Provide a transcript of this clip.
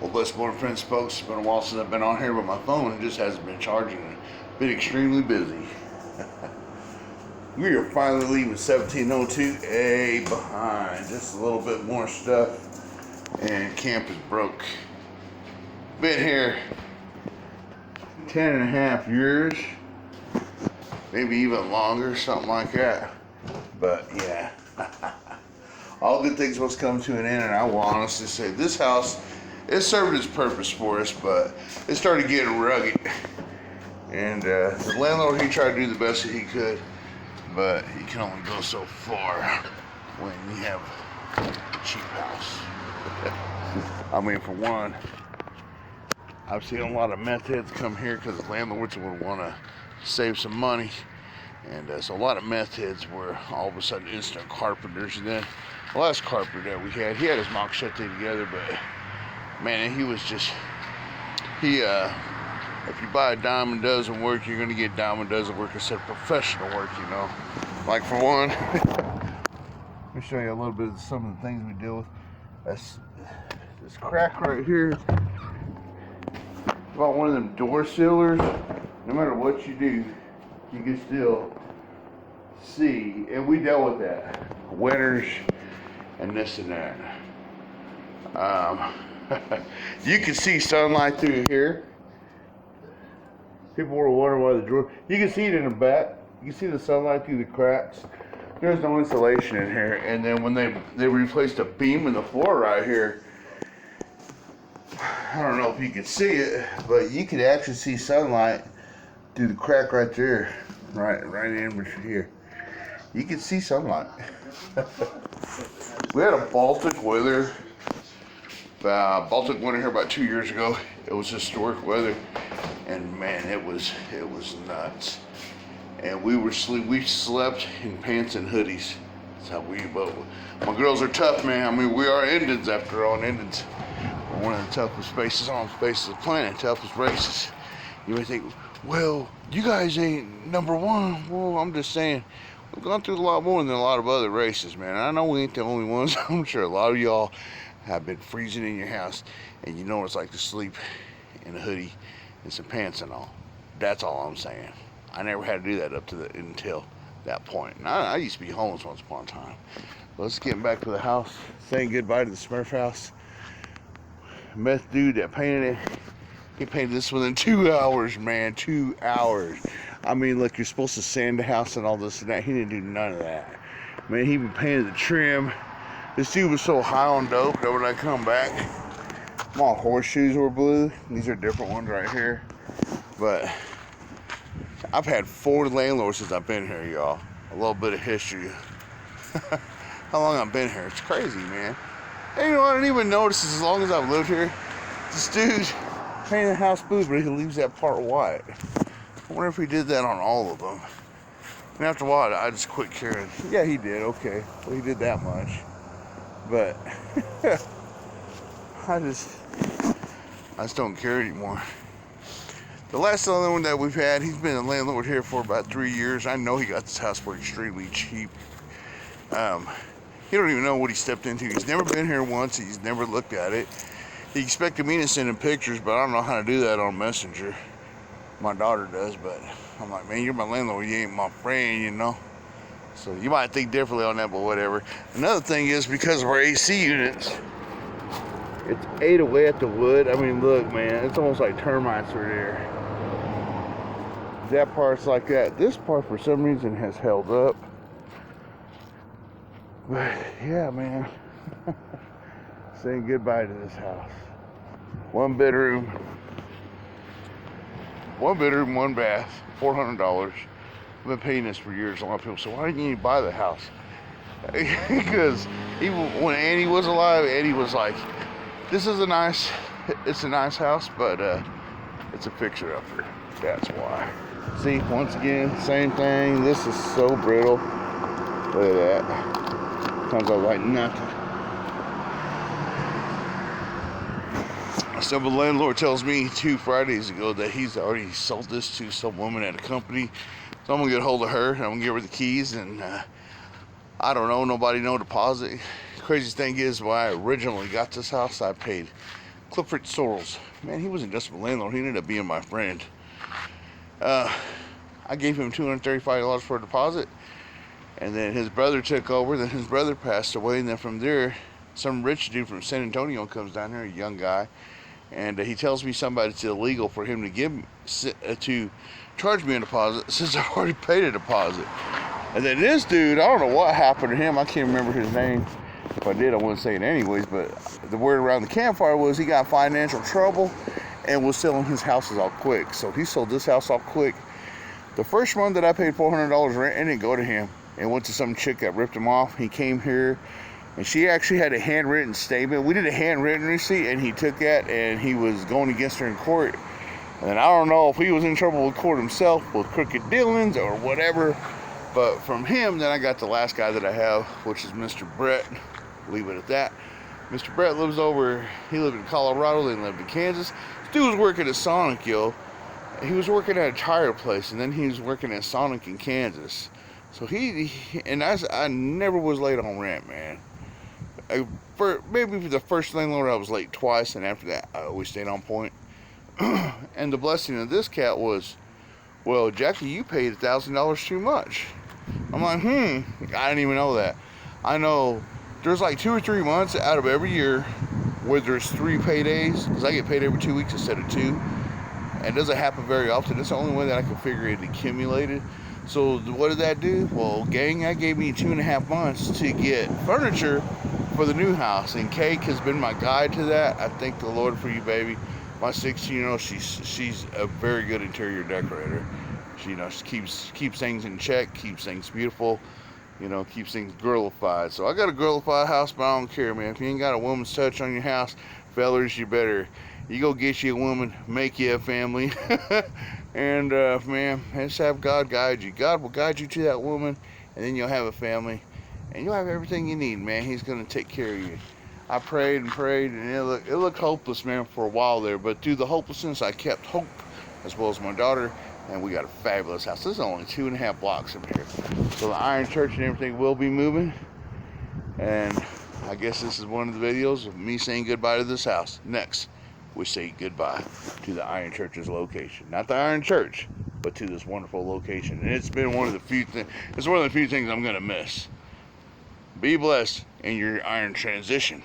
Well, Blessed Born Friends, folks, it's been a while since I've been on here, but my phone just hasn't been charging and been extremely busy. We are finally leaving 1702A behind. Just a little bit more stuff, and camp is broke. Been here 10.5 years, maybe even longer, something like that. But yeah, all good things must come to an end, and I will honestly say this house, it served its purpose for us, but it started getting rugged. And the landlord, he tried to do the best that he could, but he can only go so far when you have a cheap house. I mean, for one, I've seen a lot of meth heads come here because the landlords would want to save some money. And so a lot of meth heads were all of a sudden instant carpenters. And then the last carpenter that we had, he had his mouth shut together, but man, he was just, if you buy a dime and dozen work, you're going to get dime and dozen work instead of professional work, you know. Like for one, let me show you a little bit of some of the things we deal with. That's this crack right here. About one of them door sealers. No matter what you do, you can still see, and we dealt with that. Winters and this and that. You can see sunlight through here. People were wondering why the drawer. You can see it in the back. You can see the sunlight through the cracks. There's no insulation in here. And then when they replaced a beam in the floor right here, I don't know if you can see it, but you could actually see sunlight through the crack right there, right in between here. You can see sunlight. We had a Baltic winter here about 2 years ago. It was historic weather, and man, it was nuts. And we slept in pants and hoodies. That's how we both. My girls are tough, man. I mean, we are Indians after all. And Indians are one of the toughest spaces on the face of the planet, toughest races. You may think, well, you guys ain't number one. Well, I'm just saying, we've gone through a lot more than a lot of other races, man. I know we ain't the only ones. I'm sure a lot of y'all have been freezing in your house, and you know what it's like to sleep in a hoodie and some pants and all. That's all I'm saying. I never had to do that until that point. And I used to be homeless once upon a time. Let's get back to the house. Saying goodbye to the Smurf house. Meth dude that painted it, he painted this within 2 hours, man. 2 hours. I mean, look, you're supposed to sand the house and all this and that. He didn't do none of that. Man, he even painted the trim. This dude was so high on dope that when I come back, my horseshoes were blue. These are different ones right here. But I've had 4 landlords since I've been here, y'all. A little bit of history. How long I've been here. It's crazy, man. And you know, I didn't even notice this as long as I've lived here. This dude painted the house blue, but he leaves that part white. I wonder if he did that on all of them. And after a while, I just quit caring. Yeah, he did. Okay. Well, he did that much. But I just don't care anymore. The last other one that we've had, he's been a landlord here for about 3 years. I know he got this house for extremely cheap. He don't even know what he stepped into. He's never been here once. He's never looked at it. He expected me to send him pictures, but I don't know how to do that on Messenger. My daughter does, but I'm like, man, you're my landlord. You ain't my friend, you know. So you might think differently on that, but whatever. Another thing is because of our AC units, it's ate away at the wood. I mean, look, man, it's almost like termites are there. That part's like that. This part, for some reason, has held up. But yeah, man, saying goodbye to this house. One bedroom, one bath, $400. I've been paying this for years. A lot of people say, why didn't you buy the house? Because even when Annie was alive, Annie was like, it's a nice house, but it's a fixer-upper. That's why. See, once again, same thing. This is so brittle. Look at that. Comes out like nothing. So the landlord tells me 2 Fridays ago that he's already sold this to some woman at a company. So I'm gonna get a hold of her and I'm gonna give her the keys, and I don't know, nobody no deposit. Crazy thing is, when I originally got this house, I paid Clifford Sorrells. Man, he wasn't just a landlord. He ended up being my friend. I gave him $235 for a deposit, and then his brother took over. Then his brother passed away, and then from there, some rich dude from San Antonio comes down here, a young guy, and he tells me somebody it's illegal for him to charge me a deposit since I've already paid a deposit. And then this dude, I don't know what happened to him. I can't remember his name. If I did, I wouldn't say it anyways. But the word around the campfire was he got financial trouble and was selling his houses off quick. So he sold this house off quick. The first one that I paid $400 rent, it didn't go to him. It went to some chick that ripped him off. He came here, and she actually had a handwritten statement. We did a handwritten receipt, and he took that, and he was going against her in court. And I don't know if he was in trouble with court himself, with crooked dealings or whatever. But from him, then I got the last guy that I have, which is Mr. Brett. Leave it at that. Mr. Brett he lived in Colorado, then lived in Kansas. This dude was working at Sonic, yo. He was working at a tire place, and then he was working at Sonic in Kansas. So I never was late on rent, man. Maybe for the first landlord I was late twice, and after that I always stayed on point. And the blessing of this cat was, well, Jackie, you paid $1,000 too much. I'm like, I didn't even know that. I know there's like 2 or 3 months out of every year where there's 3 paydays, because I get paid every 2 weeks instead of 2. And it doesn't happen very often. It's the only way that I can figure it accumulated. So what did that do? Well, gang, that gave me 2.5 months to get furniture for the new house. And Cake has been my guide to that. I thank the Lord for you, baby. My 16-year-old, she's a very good interior decorator. She keeps things in check, keeps things beautiful, keeps things girlified. So I got a girlified house, but I don't care, man. If you ain't got a woman's touch on your house, fellas, you go get you a woman, make you a family. And man, just have God guide you. God will guide you to that woman, and then you'll have a family, and you'll have everything you need, man. He's gonna take care of you. I prayed and prayed, and it looked hopeless, man, for a while there. But through the hopelessness, I kept hope, as well as my daughter, and we got a fabulous house. This is only 2.5 blocks from here. So the Iron Church and everything will be moving, and I guess this is one of the videos of me saying goodbye to this house. Next, we say goodbye to the Iron Church's location. Not the Iron Church, but to this wonderful location. And it's been one of the few things I'm gonna miss. Be blessed in your iron transition.